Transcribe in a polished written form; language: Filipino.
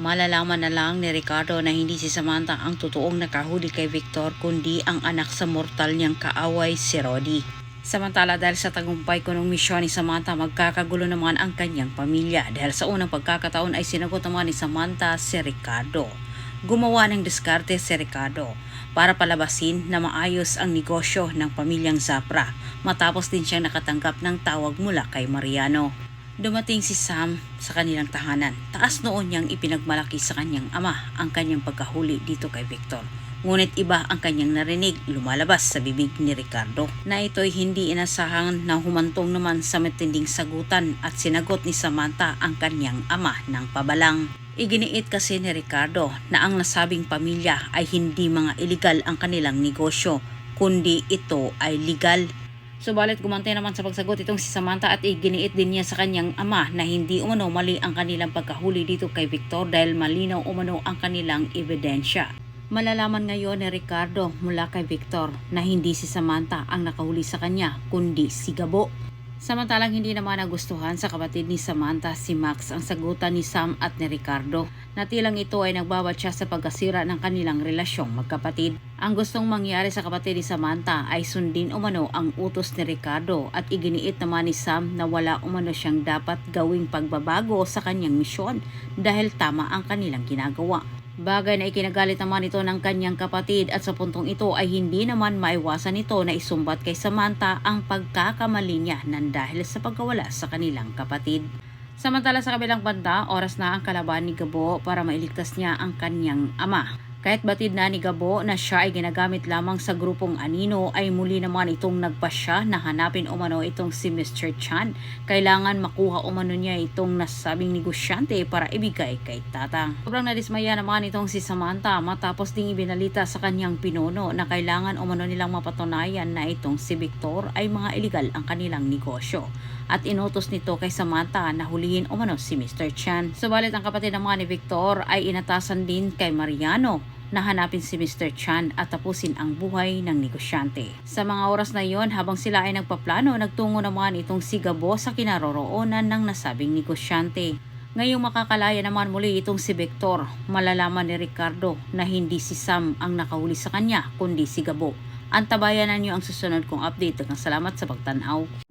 Malalaman na lang ni Ricardo na hindi si Samantha ang totoong nakahuli kay Victor kundi ang anak sa mortal niyang kaaway si Rodi. Samantala dahil sa tagumpay ko ng misyon ni Samantha, magkakagulo naman ang kanyang pamilya dahil sa unang pagkakataon ay sinagot naman ni Samantha si Ricardo. Gumawa ng diskarte si Ricardo para palabasin na maayos ang negosyo ng pamilyang Zapra matapos din siyang nakatanggap ng tawag mula kay Mariano. Dumating si Sam sa kanilang tahanan. Taas noon niyang ipinagmalaki sa kanyang ama ang kanyang pagkahuli dito kay Victor. Ngunit iba ang kanyang narinig lumalabas sa bibig ni Ricardo na ito'y hindi inasahan na humantong naman sa matinding sagutan at sinagot ni Samantha ang kanyang ama ng pabalang. Iginiit kasi ni Ricardo na ang nasabing pamilya ay hindi mga iligal ang kanilang negosyo kundi ito ay legal. Subalit gumantay naman sa pagsagot itong si Samantha at iginiit din niya sa kanyang ama na hindi umano mali ang kanilang pagkahuli dito kay Victor dahil malinaw umano ang kanilang ebidensya. Malalaman ngayon ni Ricardo mula kay Victor na hindi si Samantha ang nakahuli sa kanya kundi si Gabo. Samantalang hindi naman nagustuhan sa kapatid ni Samantha si Max ang sagutan ni Sam at ni Ricardo na tilang ito ay nagbabatya sa pagkasira ng kanilang relasyong magkapatid. Ang gustong mangyari sa kapatid ni Samantha ay sundin umano ang utos ni Ricardo at iginiit naman ni Sam na wala umano siyang dapat gawing pagbabago sa kanyang misyon dahil tama ang kanilang ginagawa. Bagay na ikinagalit naman ito ng kanyang kapatid at sa puntong ito ay hindi naman maiwasan ito na isumbat kay Samantha ang pagkakamali niya nang dahil sa pagkawala sa kanilang kapatid. Samantala sa kabilang banda, oras na ang kalaban ni Gabo para mailigtas niya ang kanyang ama. Kahit batid na ni Gabo na siya ay ginagamit lamang sa grupong Anino ay muli naman itong nagpasya na hanapin umano itong si Mr. Chan. Kailangan makuha umano niya itong nasabing negosyante para ibigay kay Tatang. Sobrang nadismaya naman itong si Samantha matapos ding ibinalita sa kanyang pinuno na kailangan umano nilang mapatunayan na itong si Victor ay mga iligal ang kanilang negosyo. At inutos nito kay Samantha na hulihin umano si Mr. Chan. Subalit ang kapatid naman ni Victor ay inatasan din kay Mariano na hanapin si Mr. Chan at tapusin ang buhay ng negosyante. Sa mga oras na iyon, habang sila ay nagpaplano, nagtungo naman itong si Gabo sa kinaroroonan ng nasabing negosyante. Ngayong makakalaya naman muli itong si Victor, malalaman ni Ricardo na hindi si Sam ang nakahuli sa kanya kundi si Gabo. Antabayanan niyo ang susunod kong update. Salamat sa pagtanaw.